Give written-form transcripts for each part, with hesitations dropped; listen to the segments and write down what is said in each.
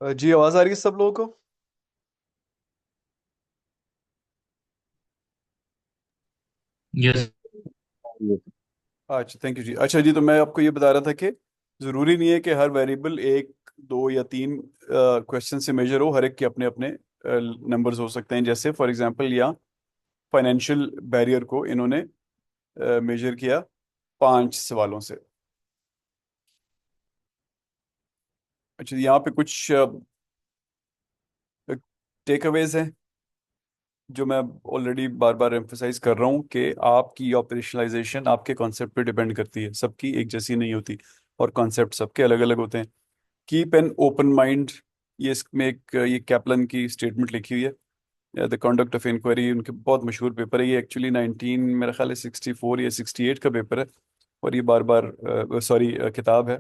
जी, आवाज आ रही है सब लोगों को। यस। अच्छा, थैंक यू जी। अच्छा जी, तो मैं आपको ये बता रहा था कि ज़रूरी नहीं है कि हर वेरिएबल एक, दो या तीन क्वेश्चन से मेजर हो। हर एक के अपने अपने नंबर्स हो सकते हैं। जैसे फॉर एग्जांपल यहाँ फाइनेंशियल बैरियर को इन्होंने मेजर किया 5 सवालों से। अच्छा, यहाँ पे कुछ टेक अवेज हैं जो मैं ऑलरेडी बार बार एम्फोसाइज कर रहा हूँ कि आपकी ऑपरेशनलाइजेशन आपके कॉन्सेप्ट पे डिपेंड करती है। सबकी एक जैसी नहीं होती और कॉन्सेप्ट सबके अलग अलग होते हैं। कीप एन ओपन माइंड, ये इसमें एक ये कैपलन की स्टेटमेंट लिखी हुई है। द कंडक्ट ऑफ इंक्वायरी उनके बहुत मशहूर पेपर है। ये एक्चुअली 19 मेरा ख्याल है 64 या 68 का पेपर है। और ये बार बार सॉरी किताब है।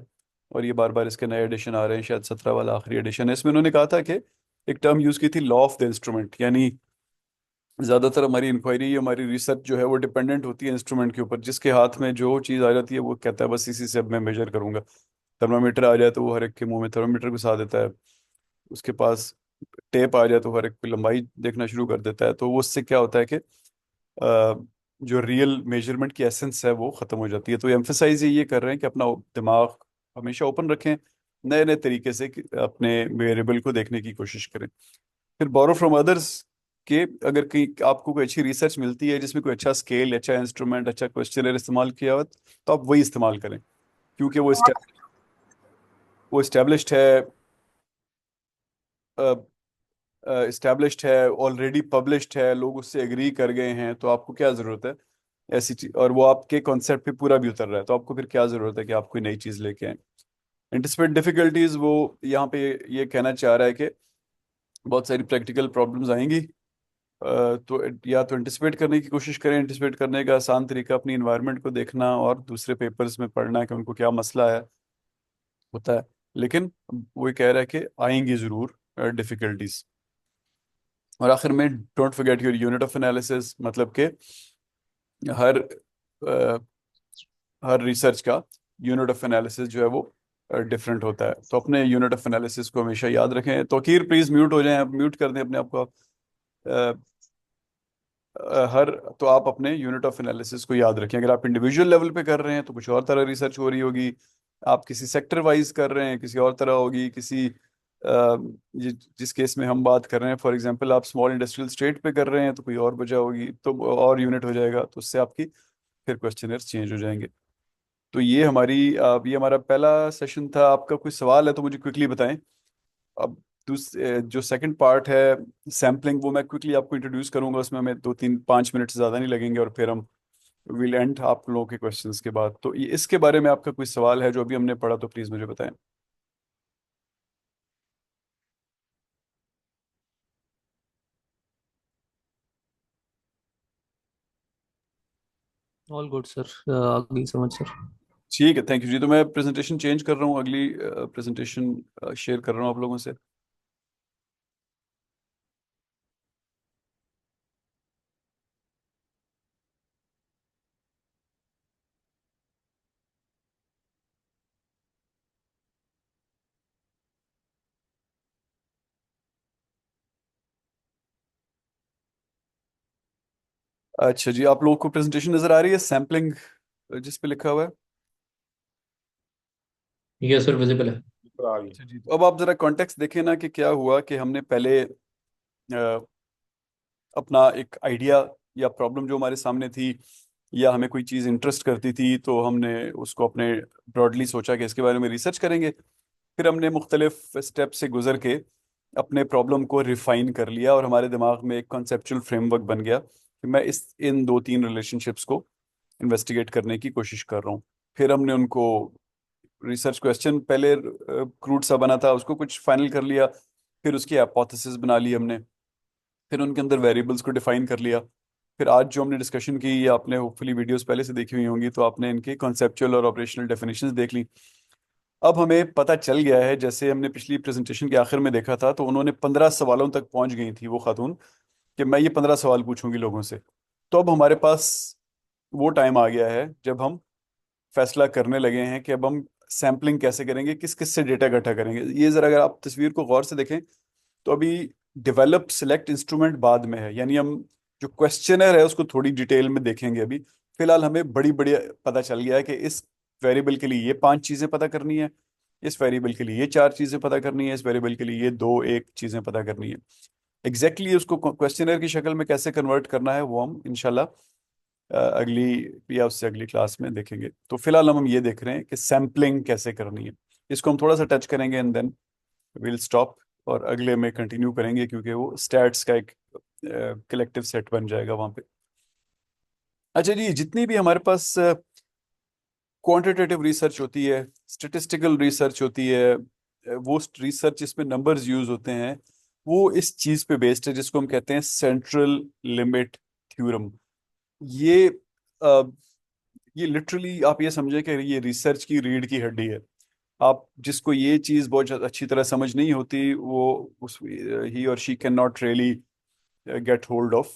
और ये बार बार इसके नए एडिशन आ रहे हैं। शायद 17 वाला आखिरी एडिशन है। इसमें उन्होंने कहा था कि एक टर्म यूज की थी, लॉ ऑफ द इंस्ट्रूमेंट। यानी ज्यादातर हमारी इंक्वायरी, हमारी रिसर्च जो है वो डिपेंडेंट होती है इंस्ट्रूमेंट के ऊपर। जिसके हाथ में जो चीज़ आ जाती है वो कहता है बस इसी से अब मैं मेजर करूंगा। थर्मामीटर आ जाए तो वो हर एक के मुंह में थर्मामीटर घुसा देता है। उसके पास टेप आ जाए तो हर एक की लंबाई देखना शुरू कर देता है। तो वो उससे क्या होता है कि जो रियल मेजरमेंट की एसेंस है वो खत्म हो जाती है। तो एम्फेसाइज ये कर रहे हैं कि अपना दिमाग हमेशा ओपन रखें, नए नए तरीके से अपने वेरिएबल को देखने की कोशिश करें। फिर बोरो फ्रॉम अदर्स के, अगर कहीं आपको कोई अच्छी रिसर्च मिलती है जिसमें कोई अच्छा स्केल, अच्छा इंस्ट्रूमेंट, अच्छा क्वेश्चनर इस्तेमाल किया हुआ, तो आप वही इस्तेमाल करें। क्योंकि वो इस्टेब्लिश्ड है, इस्टेब्लिश्ड है, ऑलरेडी पब्लिश्ड है, लोग उससे एग्री कर गए हैं। तो आपको क्या ज़रूरत है ऐसी चीज, और वो आपके कॉन्सेप्ट पे पूरा भी उतर रहा है, तो आपको फिर क्या ज़रूरत है कि आप कोई नई चीज़ लेके आए। एंटिसिपेट डिफिकल्टीज, वो यहाँ पे ये कहना चाह रहा है कि बहुत सारी प्रैक्टिकल प्रॉब्लम्स आएंगी। तो या तो एंटिसिपेट करने की कोशिश करें। एंटिसिपेट करने का आसान तरीका अपनी इन्वायरमेंट को देखना और दूसरे पेपर्स में पढ़ना कि उनको क्या मसला है, होता है। लेकिन वो ये कह रहा है कि आएंगी ज़रूर डिफिकल्टीज। और आखिर में don't forget your unit of analysis, मतलब कि हर हर रिसर्च का यूनिट ऑफ एनालिसिस जो है वो डिफरेंट होता है। तो अपने यूनिट ऑफ एनालिसिस को हमेशा याद रखें। तौकीर प्लीज म्यूट हो जाएं, आप म्यूट कर दें अपने आप को। अ, हर तो आप अपने यूनिट ऑफ एनालिसिस को याद रखें। अगर आप इंडिविजुअल लेवल पे कर रहे हैं तो कुछ और तरह रिसर्च हो रही होगी। आप किसी सेक्टर वाइज कर रहे हैं किसी और तरह होगी। किसी जिस केस में हम बात कर रहे हैं, फॉर एग्जांपल आप स्मॉल इंडस्ट्रियल स्टेट पे कर रहे हैं तो कोई और वजह होगी, तो और यूनिट हो जाएगा। तो उससे आपकी फिर क्वेश्चनर्स चेंज हो जाएंगे। तो ये हमारा पहला सेशन था। आपका कोई सवाल है तो मुझे क्विकली बताएं। अब जो सेकंड पार्ट है सैम्पलिंग, वो मैं क्विकली आपको इंट्रोड्यूस करूंगा। उसमें हमें 2 3 5 मिनट से ज़्यादा नहीं लगेंगे और फिर हम विल एंड आप लोगों के क्वेश्चंस के बाद। तो ये इसके बारे में आपका कोई सवाल है जो अभी हमने पढ़ा तो प्लीज़ मुझे बताएं। ऑल गुड सर, अगली समझ सर। ठीक है, थैंक यू जी। तो मैं प्रेजेंटेशन चेंज कर रहा हूँ, अगली प्रेजेंटेशन शेयर कर रहा हूँ आप लोगों से। अच्छा जी, आप लोगों को प्रेजेंटेशन नज़र आ रही है, सैम्पलिंग जिस पे लिखा हुआ है। यस सर, विजिबल है। अच्छा जी, तो अब आप जरा कॉन्टेक्स्ट देखें ना कि क्या हुआ कि हमने पहले अपना एक आइडिया या प्रॉब्लम जो हमारे सामने थी, या हमें कोई चीज़ इंटरेस्ट करती थी, तो हमने उसको अपने ब्रॉडली सोचा कि इसके बारे में रिसर्च करेंगे। फिर हमने मुख्तलिफ स्टेप से गुजर के अपने प्रॉब्लम को रिफाइन कर लिया और हमारे दिमाग में एक कॉन्सेप्चुअल फ्रेमवर्क बन गया कि मैं इस इन 2 3 रिलेशनशिप्स को इन्वेस्टिगेट करने की कोशिश कर रहा हूँ। फिर हमने उनको रिसर्च क्वेश्चन पहले क्रूड सा बना था उसको कुछ फाइनल कर लिया। फिर उसकी हाइपोथेसिस बना ली हमने। फिर उनके अंदर वेरिएबल्स को डिफाइन कर लिया। फिर आज जो हमने डिस्कशन की, ये आपने होपफुली वीडियोस पहले से देखी हुई होंगी, तो आपने इनके कॉन्सेप्चुअल और ऑपरेशनल डेफिनेशंस देख ली। अब हमें पता चल गया है, जैसे हमने पिछली प्रेजेंटेशन के आखिर में देखा था, तो उन्होंने 15 सवालों तक पहुंच गई थी वो खातून, कि मैं ये 15 सवाल पूछूंगी लोगों से। तो अब हमारे पास वो टाइम आ गया है जब हम फैसला करने लगे हैं कि अब हम सैम्पलिंग कैसे करेंगे, किस किस से डेटा इकट्ठा करेंगे, ये जरा अगर आप तस्वीर को गौर से देखें तो अभी डेवलप सिलेक्ट इंस्ट्रूमेंट बाद में है, यानी हम जो क्वेश्चनर है उसको थोड़ी डिटेल में देखेंगे अभी। फिलहाल हमें बड़ी बड़ी पता चल गया है कि इस वेरिएबल के लिए ये 5 चीजें पता करनी है, इस वेरिएबल के लिए ये 4 चीजें पता करनी है, इस वेरिएबल के लिए ये दो एक चीजें पता करनी है। एग्जैक्टली उसको क्वेश्चनर की शक्ल में कैसे कन्वर्ट करना है वो हम इंशाल्लाह अगली या उससे अगली क्लास में देखेंगे। तो फिलहाल हम ये देख रहे हैं कि सैम्पलिंग कैसे करनी है। इसको हम थोड़ा सा टच करेंगे एंड देन विल स्टॉप, और अगले में कंटिन्यू करेंगे क्योंकि वो स्टैट्स का एक कलेक्टिव सेट बन जाएगा वहां पे। अच्छा जी, जितनी भी हमारे पास क्वांटिटेटिव रिसर्च होती है, स्टेटिस्टिकल रिसर्च होती है, वो रिसर्च जिसमें नंबर्स यूज होते हैं, वो इस चीज पे बेस्ड है जिसको हम कहते हैं सेंट्रल लिमिट थ्योरम। ये अ, ये लिटरली आप ये समझे कि ये रिसर्च की रीढ़ की हड्डी है। आप जिसको ये चीज बहुत अच्छी तरह समझ नहीं होती, वो उस ही और she can not really get hold of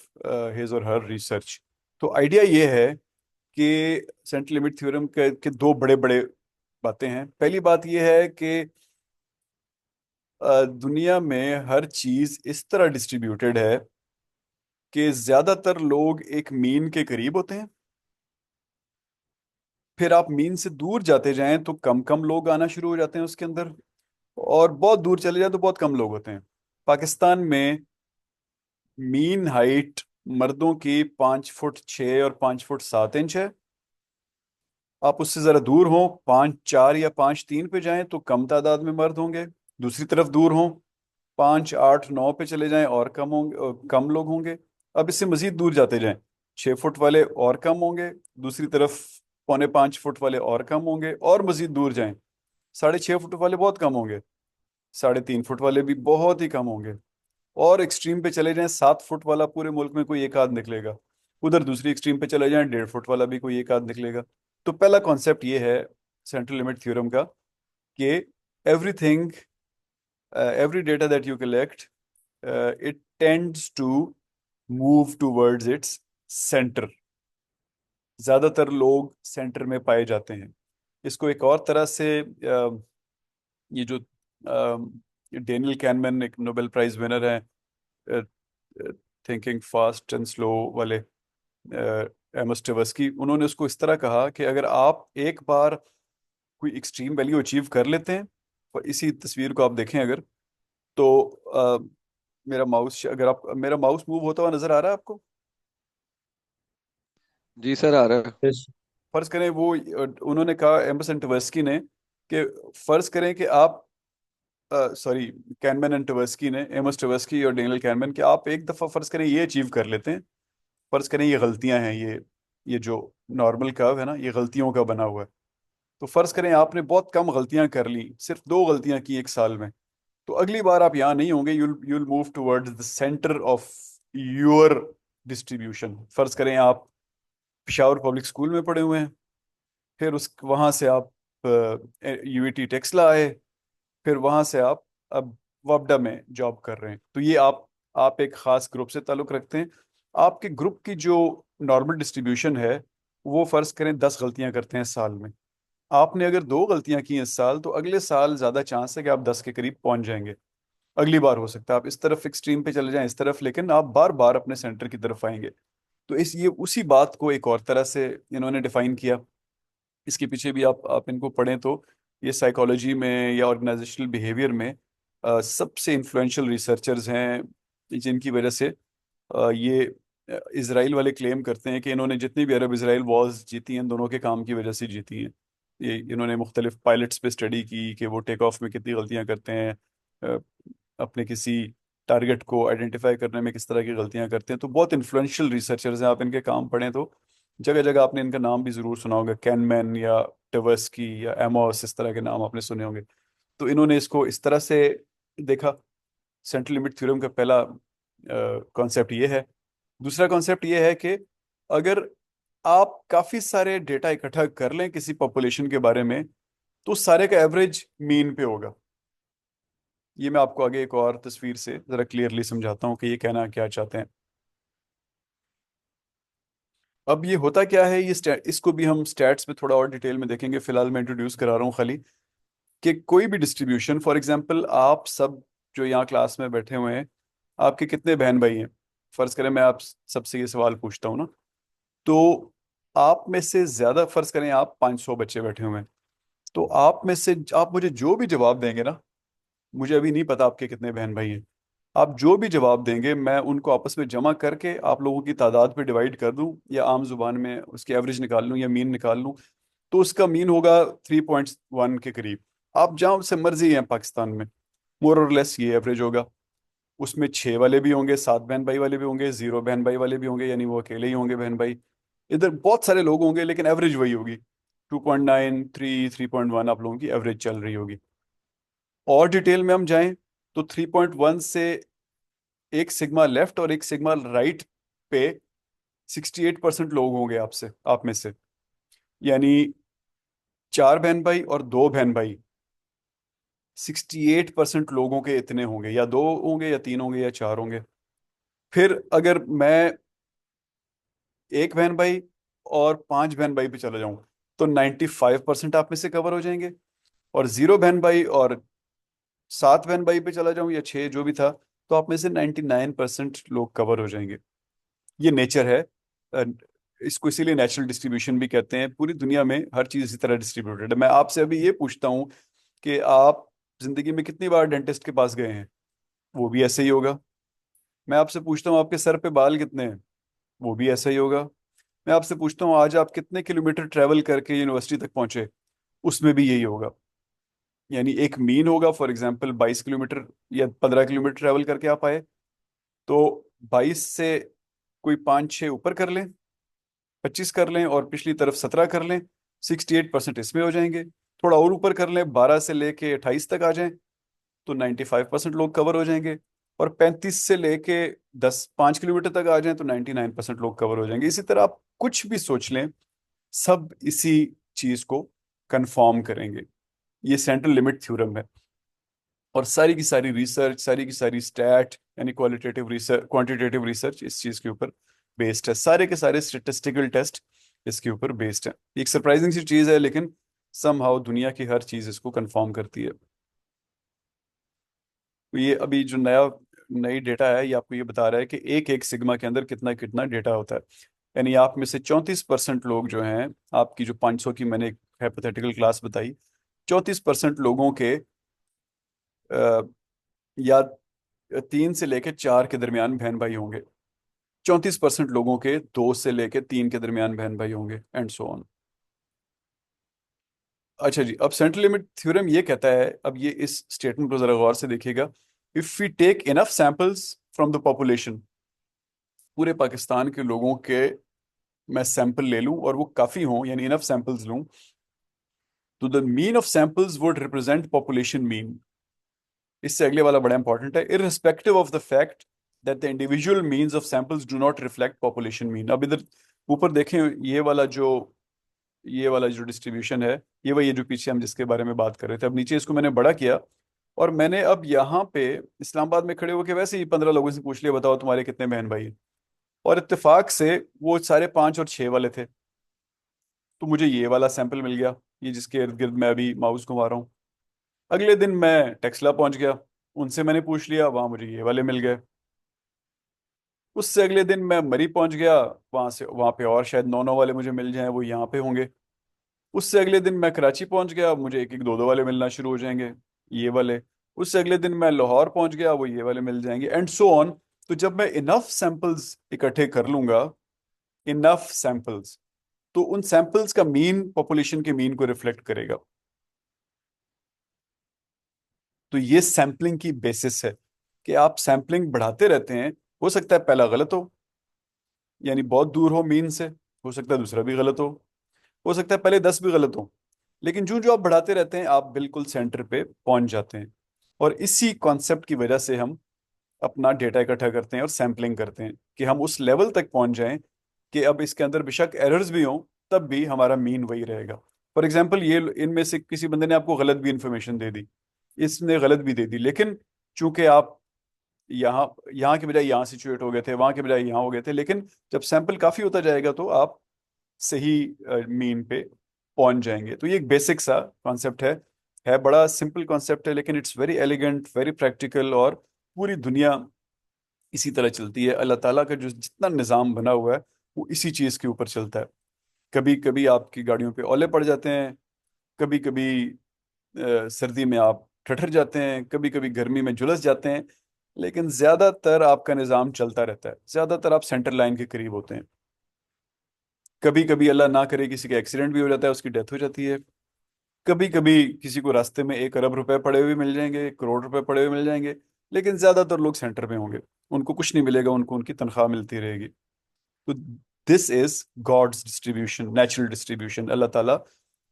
his और हर रिसर्च। तो आइडिया ये है कि सेंट्रल लिमिट थ्योरम के दो बड़े बड़े बातें हैं। पहली बात ये है कि दुनिया में हर चीज इस तरह डिस्ट्रीब्यूटेड है कि ज्यादातर लोग एक मीन के करीब होते हैं, फिर आप मीन से दूर जाते जाएं तो कम कम लोग आना शुरू हो जाते हैं उसके अंदर, और बहुत दूर चले जाए तो बहुत कम लोग होते हैं। पाकिस्तान में मीन हाइट मर्दों की 5 फुट 6 और 5 फुट 7 इंच है। आप उससे जरा दूर हो 5 4 या 5 3 पे जाएं तो कम तादाद में मर्द होंगे। दूसरी तरफ दूर हो 5 8 9 पे चले जाएं और कम होंगे, कम लोग होंगे। अब इससे मजीद दूर जाते जाएं 6 फुट वाले और कम होंगे, दूसरी तरफ 4.5 फुट वाले और कम होंगे, और मजीद दूर जाएं 6.5 फुट वाले बहुत कम होंगे, 3.5 फुट वाले भी बहुत ही कम होंगे, और एक्सट्रीम पे चले जाएं 7 फुट वाला पूरे मुल्क में कोई एक आध निकलेगा, उधर दूसरी एक्सट्रीम पे चले जाएं 1.5 फुट वाला भी कोई एक आध निकलेगा। तो पहला कॉन्सेप्ट ये है सेंट्रल लिमिट थ्योरम का कि everything, every data that you collect, it tends to move towards its centre. ज्यादातर लोग सेंटर में पाए जाते हैं। इसको एक और तरह से ये जो डेनियल कैनमैन एक नोबेल प्राइज विनर है थिंकिंग फास्ट एंड स्लो वाले, एमोस टेवस्की, उन्होंने उसको इस तरह कहा कि अगर आप एक बार कोई एक्सट्रीम वैल्यू अचीव कर लेते हैं, और इसी तस्वीर को आप देखें अगर, तो मेरा माउस, अगर आप, मेरा माउस मूव होता हुआ नजर आ रहा है आपको? जी सर, आ रहा है। यस। फर्ज करें वो उन्होंने कहा एमोस एंड टेवस्की ने कि फर्ज करें कि आप, सॉरी, कैनमैन एंड टेवस्की ने, एमोस टेवस्की और डेनियल कैनमैन, कि आप एक दफा फर्ज करें ये अचीव कर लेते हैं। फर्ज करें ये गलतियां हैं, ये जो नॉर्मल कर्व है ना, ये गलतियों का बना हुआ है। तो फर्ज करें आपने बहुत कम गलतियां कर ली, सिर्फ 2 गलतियां की एक साल में, तो अगली बार आप यहाँ नहीं होंगे, you'll you'll move towards the centre of your distribution. फर्ज करें आप पिशावर पब्लिक स्कूल में पढ़े हुए हैं, फिर उस वहां से आप यूईटी टेक्सला आए, फिर वहां से आप अब वापडा में जॉब कर रहे हैं। तो ये आप एक खास ग्रुप से ताल्लुक रखते हैं। आपके ग्रुप की जो नॉर्मल डिस्ट्रीब्यूशन है, वो फर्ज करें 10 गलतियां करते हैं साल में। आपने अगर 2 गलतियां की इस साल, तो अगले साल ज्यादा चांस है कि आप 10 के करीब पहुंच जाएंगे। अगली बार हो सकता है आप इस तरफ एक्सट्रीम पे चले जाएं, इस तरफ, लेकिन आप बार बार अपने सेंटर की तरफ आएंगे। तो इस ये उसी बात को एक और तरह से इन्होंने डिफाइन किया। इसके पीछे भी आप इनको पढ़ें तो ये साइकोलॉजी में या ऑर्गेनाइजेशनल बिहेवियर में सबसे इन्फ्लुएंशियल रिसर्चर्स हैं, जिनकी वजह से ये इसराइल वाले क्लेम करते हैं कि इन्होंने जितनी भी अरब इसराइल वॉर्स जीती हैं, दोनों के काम की वजह से जीती हैं। ये इन्होंने मुख्तलिफ पायलट्स पे स्टडी की कि वो टेक ऑफ में कितनी गलतियां करते हैं, अ, अपने किसी टारगेट को आइडेंटिफाई करने में किस तरह की गलतियां करते हैं। तो बहुत इन्फ्लुएंशियल रिसर्चर्स हैं, आप इनके काम पढ़ें तो जगह जगह आपने इनका नाम भी जरूर सुना होगा, कैनमैन या टेवर्स्की या एमोस, इस तरह के नाम आपने सुने होंगे। तो इन्होंने इसको इस तरह से देखा। सेंट्रल लिमिट थ्योरम का पहला कॉन्सेप्ट ये है। दूसरा कॉन्सेप्ट ये है कि अगर आप काफी सारे डेटा इकट्ठा कर लें किसी पॉपुलेशन के बारे में, तो उस सारे का एवरेज मीन पे होगा। ये मैं आपको आगे एक और तस्वीर से जरा क्लियरली समझाता हूँ कि ये कहना क्या चाहते हैं। अब ये होता क्या है, ये इसको भी हम स्टैट्स में थोड़ा और डिटेल में देखेंगे, फिलहाल मैं इंट्रोड्यूस करा रहा हूँ खाली, कि कोई भी डिस्ट्रीब्यूशन, फॉर एग्जांपल आप सब जो यहाँ क्लास में बैठे हुए हैं, आपके कितने बहन भाई हैं? फर्ज करें मैं आप सबसे ये सवाल पूछता हूँ ना, तो आप में से ज्यादा, फर्ज करें आप 500 बच्चे बैठे हुए हैं, तो आप में से आप मुझे जो भी जवाब देंगे ना, मुझे अभी नहीं पता आपके कितने बहन भाई हैं, आप जो भी जवाब देंगे मैं उनको आपस में जमा करके आप लोगों की तादाद पे डिवाइड कर दूं, या आम जुबान में उसकी एवरेज निकाल लूं या मीन निकाल लूं, तो उसका मीन होगा 3.1 के करीब। आप जहां से मर्जी हैं पाकिस्तान में, मोर और लेस ये एवरेज होगा। उसमें 6 वाले भी होंगे, 7 बहन भाई वाले भी होंगे, 0 बहन भाई वाले भी होंगे, यानी वो अकेले ही होंगे बहन भाई। इधर बहुत सारे लोग होंगे, लेकिन एवरेज वही होगी, 2.9, 3.1 आप लोगों की एवरेज चल रही होगी। और डिटेल में हम जाएं तो 3.1 से एक सिग्मा लेफ्ट और एक सिग्मा राइट पे 68% लोग होंगे आपसे, आप में से, यानी 4 बहन भाई और 2 बहन भाई, 68% लोगों के इतने होंगे, या दो होंगे या तीन होंगे या चार होंगे। फिर अगर मैं एक बहन भाई और 5 बहन भाई पे चला जाऊं, तो 95% आप में से कवर हो जाएंगे। और 0 बहन भाई और 7 बहन भाई पे चला जाऊं, या छह जो भी था, तो आप में से 99% लोग कवर हो जाएंगे। ये नेचर है। अ, इसको इसीलिए नेचुरल डिस्ट्रीब्यूशन भी कहते हैं। पूरी दुनिया में हर चीज इसी तरह डिस्ट्रीब्यूटेड है। मैं आपसे अभी ये पूछता हूँ कि आप जिंदगी में कितनी बार डेंटिस्ट के पास गए हैं, वो भी ऐसे ही होगा। मैं आपसे पूछता हूँ आपके सर पे बाल कितने हैं, वो भी ऐसा ही होगा। मैं आपसे पूछता हूँ आज आप कितने किलोमीटर ट्रेवल करके यूनिवर्सिटी तक पहुंचे, उसमें भी यही होगा। यानी एक मीन होगा, फॉर एग्जांपल 22 किलोमीटर या 15 किलोमीटर ट्रेवल करके आप आए, तो 22 से कोई 5-6 ऊपर कर लें, 25 कर लें, और पिछली तरफ 17 कर लें, 68% इसमें हो जाएंगे। थोड़ा और ऊपर कर लें, 12 से लेके 28 तक आ जाएं, तो 95% लोग कवर हो जाएंगे। और 35 से लेके 5 किलोमीटर तक आ जाएं, तो 99% लोग कवर हो जाएंगे। इसी तरह आप कुछ भी सोच लें, सब इसी चीज को कंफर्म करेंगे। ये सेंट्रल लिमिट थ्योरम है। और सारी की सारी रिसर्च, सारी की सारी स्टैट यानी क्वालिटेटिव रिसर्च, क्वांटिटेटिव रिसर्च इस चीज के ऊपर बेस्ड है। सारे के सारे स्टेटिस्टिकल टेस्ट इसके ऊपर बेस्ड है। एक सरप्राइजिंग सी चीज है, लेकिन समहाउ दुनिया की हर चीज इसको कंफर्म करती है। तो ये अभी जो नई डेटा है, ये आपको ये बता रहा है कि एक एक सिग्मा के अंदर कितना कितना डेटा होता है। यानी आप में से 34% लोग जो हैं, आपकी जो 500 की मैंने एक हाइपोथेटिकल क्लास बताई, 34% लोगों के या 3 से लेके 4 के दरमियान बहन भाई होंगे। 34% लोगों के 2 से लेके 3 के दरमियान बहन भाई होंगे, एंड सो ऑन। अच्छा जी, अब सेंट्रल लिमिट थ्योरम ये कहता है, अब ये इस स्टेटमेंट को जरा गौर से देखिएगा, if we take enough samples from the population, पूरे पाकिस्तान के लोगों के मैं सैंपल ले लूं और वो काफी हों, यानी इनफ सैंपल्स लूं, तो the mean of samples would represent population mean. इससे अगले वाला बड़ा इंपॉर्टेंट है, irrespective of the fact that the individual means of samples do not reflect population mean. अब इधर ऊपर देखें, ये वाला जो डिस्ट्रीब्यूशन है, ये वही है जो पीछे हम जिसके बारे में बात कर रहे थे। अब नीचे इसको मैंने बड़ा किया, और मैंने अब यहाँ पे इस्लामाबाद में खड़े होकर वैसे ही 15 लोगों से पूछ लिया, बताओ तुम्हारे कितने बहन भाई हैं। और इत्तेफाक से वो सारे 5 और 6 वाले थे, तो मुझे ये वाला सैंपल मिल गया, ये जिसके इर्द गिर्द मैं अभी माउस घुमा रहा हूँ। अगले दिन मैं टेक्सला पहुंच गया, उनसे मैंने पूछ लिया, वहां मुझे ये वाले मिल गए। उससे अगले दिन मैं मरी पहुंच गया, वहां पे और शायद 9-9 वाले मुझे मिल जाएं, वो यहाँ पे होंगे। उससे अगले दिन मैं कराची पहुंच गया, मुझे एक एक दो दो वाले मिलना शुरू हो जाएंगे, ये वाले। उससे अगले दिन मैं लाहौर पहुंच गया, वो ये वाले मिल जाएंगे, एंड सो ऑन। तो जब मैं इनफ सैंपल्स इकट्ठे कर लूंगा, इनफ सैंपल्स, तो उन सैंपल्स का मीन पॉपुलेशन के मीन को रिफ्लेक्ट करेगा। तो ये सैंपलिंग की बेसिस है, कि आप सैंपलिंग बढ़ाते रहते हैं। हो सकता है पहला गलत हो, यानी बहुत दूर हो मीन से, हो सकता है दूसरा भी गलत हो सकता है पहले 10 भी गलत हो, लेकिन जो जो आप बढ़ाते रहते हैं आप बिल्कुल सेंटर पे पहुंच जाते हैं। और इसी कॉन्सेप्ट की वजह से हम अपना डेटा इकट्ठा करते हैं और सैंपलिंग करते हैं, कि हम उस लेवल तक पहुंच जाएं कि अब इसके अंदर बेशक एरर्स भी हों, तब भी हमारा मीन वही रहेगा। फॉर एग्जाम्पल, ये इनमें से किसी बंदे ने आपको गलत भी इंफॉर्मेशन दे दी, इसने गलत भी दे दी, लेकिन चूंकि आप यहाँ यहाँ के बजाय यहाँ सिचुएट हो गए थे, वहां के बजाय यहाँ हो गए थे, लेकिन जब सैंपल काफी होता जाएगा तो आप सही मीन पे पहुंच जाएंगे। तो ये एक बेसिक सा कॉन्सेप्ट है बड़ा सिंपल कॉन्सेप्ट है, लेकिन it's very elegant, very practical, और पूरी दुनिया इसी तरह चलती है। अल्लाह ताला का जो जितना निज़ाम बना हुआ है वो इसी चीज़ के ऊपर चलता है। कभी कभी आपकी गाड़ियों पे ओले पड़ जाते हैं, कभी कभी सर्दी में आप ठठर जाते हैं, कभी कभी गर्मी में झुलस जाते हैं, लेकिन ज्यादातर आपका निज़ाम चलता रहता है, ज्यादातर आप सेंटर लाइन के करीब होते हैं। कभी कभी अल्लाह ना करे किसी का एक्सीडेंट भी हो जाता है, उसकी डेथ हो जाती है। कभी कभी किसी को रास्ते में 1 अरब रुपए पड़े हुए मिल जाएंगे, 1 करोड़ रुपए पड़े हुए मिल जाएंगे, लेकिन ज्यादातर लोग सेंटर में होंगे, उनको कुछ नहीं मिलेगा, उनको उनकी तनख्वाह मिलती रहेगी। तो this is God's distribution, natural distribution. अल्लाह ताला,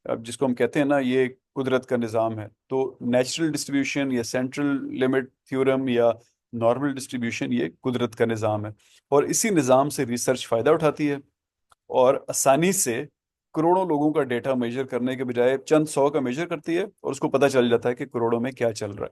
अब जिसको हम कहते हैं ना, ये कुदरत का निज़ाम है। तो नेचुरल डिस्ट्रीब्यूशन या सेंट्रल लिमिट थ्योरम या नॉर्मल डिस्ट्रीब्यूशन, ये कुदरत का निज़ाम है। और इसी निज़ाम से रिसर्च फ़ायदा उठाती है, और आसानी से करोड़ों लोगों का डेटा मेजर करने के बजाय चंद सौ का मेजर करती है, और उसको पता चल जाता है कि करोड़ों में क्या चल रहा है।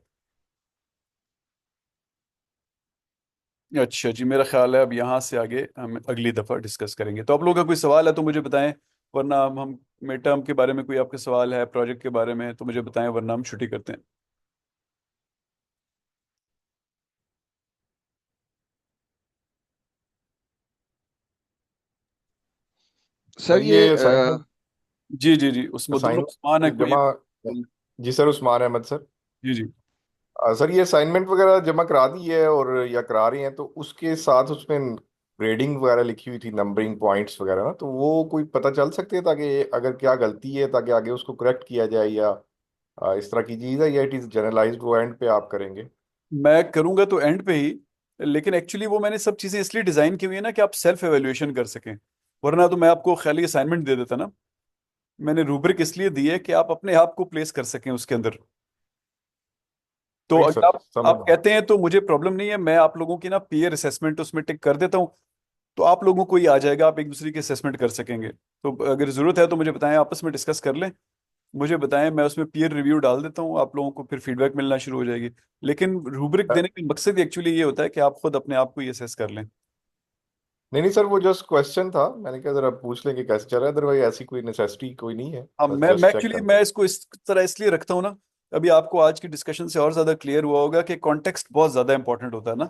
अच्छा जी, मेरा ख्याल है अब यहाँ से आगे हम अगली दफ़ा डिस्कस करेंगे। तो आप लोगों का कोई सवाल है तो मुझे बताएं, वरना हम मिड टर्म के बारे में कोई आपका सवाल है, प्रोजेक्ट के बारे में, तो मुझे बताएं, वरना हम छुट्टी करते हैं। सर ये ये असाइनमेंट जी जी जी, उस मुद्दुल उस्मान है असाइनमेंट कोई? जमा। जी सर, उस्मान अहमद सर। जी जी। सर ये असाइनमेंट वगैरह जमा करा दी है और या करा रही हैं, तो उसके साथ उसमें ग्रेडिंग वगैरह लिखी हुई थी, नंबरिंग पॉइंट्स वगैरह ना, तो वो कोई पता चल सकते हैं ताकि अगर क्या गलती है ताकि आगे उसको करेक्ट किया जाए, या इस तरह की चीज़ है, या इट इज़ जनरलाइज्ड, वो एंड पे आप करेंगे? मैं करूंगा तो एंड पे ही, लेकिन एक्चुअली वो मैंने सब चीज़ें इसलिए डिज़ाइन की हुई है ना कि आप सेल्फ एवेल्युएशन कर सकें, वरना तो मैं आपको खाली असाइनमेंट दे देता ना। मैंने रूब्रिक इसलिए दी है कि आप अपने आप को प्लेस कर सकें उसके अंदर। तो राइट अगर सर, समझ आप रहा हूँ। कहते हैं तो मुझे प्रॉब्लम नहीं है, मैं आप लोगों की ना पीयर असेसमेंट उसमें टिक कर देता हूँ, तो आप लोगों को ही आ जाएगा, आप एक दूसरे की असेसमेंट कर सकेंगे। तो अगर ज़रूरत है तो मुझे बताएं, आपस में डिस्कस कर लें, मुझे बताएं, मैं उसमें पीयर रिव्यू डाल देता हूँ, आप लोगों को फिर फीडबैक मिलना शुरू हो जाएगी। लेकिन रूब्रिक देने का मकसद एक्चुअली ये होता है कि आप खुद अपने आप को ही असेस कर लें। नहीं नहीं सर, वो जस्ट क्वेश्चन था, मैंने कहा जरा पूछ लें कि कैसे चल रहा है, अदरवाइज ऐसी कोई नेसेसिटी कोई नहीं है, हाँ, बस मैं जस्ट चेक एक्चुअली करना। मैं इसको इस तरह इसलिए रखता हूँ ना, अभी आपको आज की डिस्कशन से और ज्यादा क्लियर हुआ होगा कि कॉन्टेक्स्ट बहुत ज्यादा इंपॉर्टेंट होता है ना।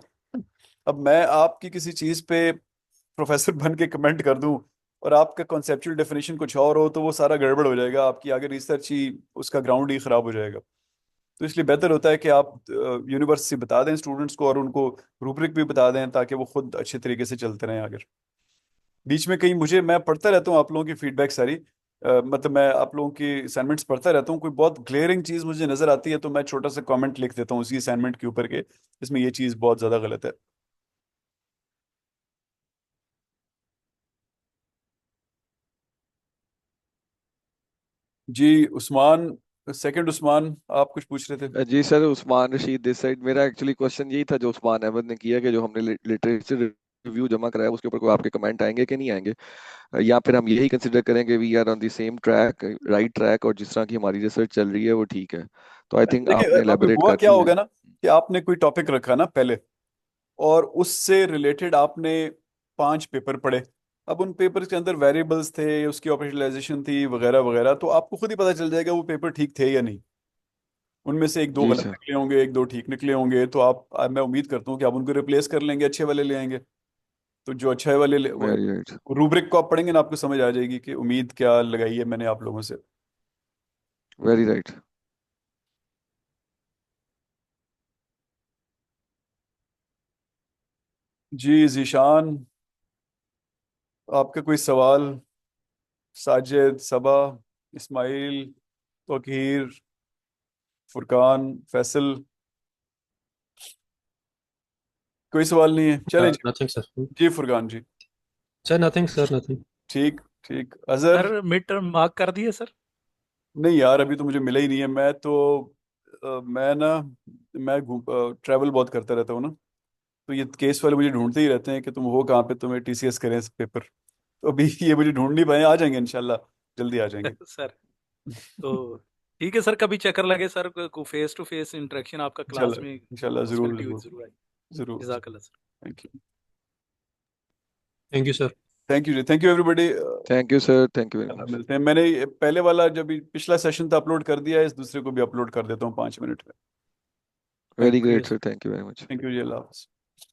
अब मैं आपकी किसी चीज पे प्रोफेसर बन के कमेंट कर दूं, और आपका कॉन्सेप्चुअल डेफिनेशन कुछ और हो, तो वो सारा गड़बड़ हो जाएगा, आपकी आगे रिसर्च ही, उसका ग्राउंड ही खराब हो जाएगा। तो इसलिए बेहतर होता है कि आप यूनिवर्स से बता दें स्टूडेंट्स को, और उनको रूब्रिक भी बता दें, ताकि वो खुद अच्छे तरीके से चलते रहें आगे। बीच में कहीं मुझे, मैं पढ़ता रहता हूँ आप लोगों की फीडबैक सारी, मतलब मैं आप लोगों की असाइनमेंट्स पढ़ता रहता हूँ, कोई बहुत ग्लेयरिंग चीज़ मुझे नजर आती है तो मैं छोटा सा कमेंट लिख देता हूँ उसी असाइनमेंट के ऊपर के, इसमें ये चीज़ बहुत ज़्यादा गलत है। जी उस्मान, सेकंड उस्मान, आप कुछ पूछ रहे थे? जी sir, Usman Rashid this side. मेरा एक्चुअली क्वेश्चन यही था जो उस्मान अहमद ने किया, कि जो हमने लिटरेचर रिव्यू जमा कराया उसके ऊपर कोई आपके कमेंट आएंगे कि नहीं आएंगे, या फिर हम यही कंसिडर करेंगे we are on the same track, right track, और जिस तरह की हमारी रिसर्च चल रही है वो ठीक है। तो आई थिंक देखिए, आपने अब एलेबोरेट हुआ कर क्या दिया होगा है। ना, कि आपने कोई टॉपिक रखा ना पहले, और उससे रिलेटेड आपने 5 पेपर पढ़े। अब उन पेपर्स के अंदर वेरिएबल्स थे, उसकी ऑपरेशनलाइजेशन थी, वगैरह वगैरह, तो आपको खुद ही पता चल जाएगा वो पेपर ठीक थे या नहीं। उनमें से एक दो जी गलत सर। निकले होंगे, एक दो ठीक निकले होंगे, तो मैं उम्मीद करता हूँ कि आप उनको रिप्लेस कर लेंगे, अच्छे वाले ले आएंगे। तो जो अच्छे वाले वेरी राइट। रूब्रिक को आप पढ़ेंगे ना, आपको समझ आ जाएगी कि उम्मीद क्या लगाई है मैंने आप लोगों से। Very right. जी जीशान, आपका कोई सवाल? साजिद, सबा, इस्माइल, तौकीर, फुरकान, फैसल, कोई सवाल नहीं है? चलें जी। Nothing sir. जी Furqan ji. Sir nothing sir, nothing. ठीक ठीक। Azhar? Sir mid term mark कर दिए सर। नहीं यार, अभी तो मुझे मिला ही नहीं है। मैं तो मैं ना, मैं ट्रैवल बहुत करता रहता हूँ ना, तो ये केस वाले मुझे ढूंढते ही रहते हैं कि तुम हो कहाँ पे, तुम्हें टीसीएस करें इस पेपर। तो अभी ये मुझे ढूंढ नहीं पाए, आ जाएंगे इंशाल्लाह, जल्दी आ जाएंगे। सर तो ठीक है सर, कभी चक्कर लगे सर को फेस टू फेस इंटरेक्शन आपका क्लास इंशाल्लाह में इंशाल्लाह, जरूर पॉसिबिलिटी हुई जरूर। जरूर आएगी। जरूर। जज़ाकल्लाह sir. Thank you. Thank you sir. Thank you जी, thank you everybody. Thank you sir, thank you very much. मिलते हैं। मैंने पहले वाला जब पिछला सेशन था अपलोड कर दिया है, इस दूसरे को भी अपलोड कर देता हूँ 5 मिनट में। वेरी शुक्रिया great sir, thank you very much. Thank you जी, अल्लाह हाफ़िज़।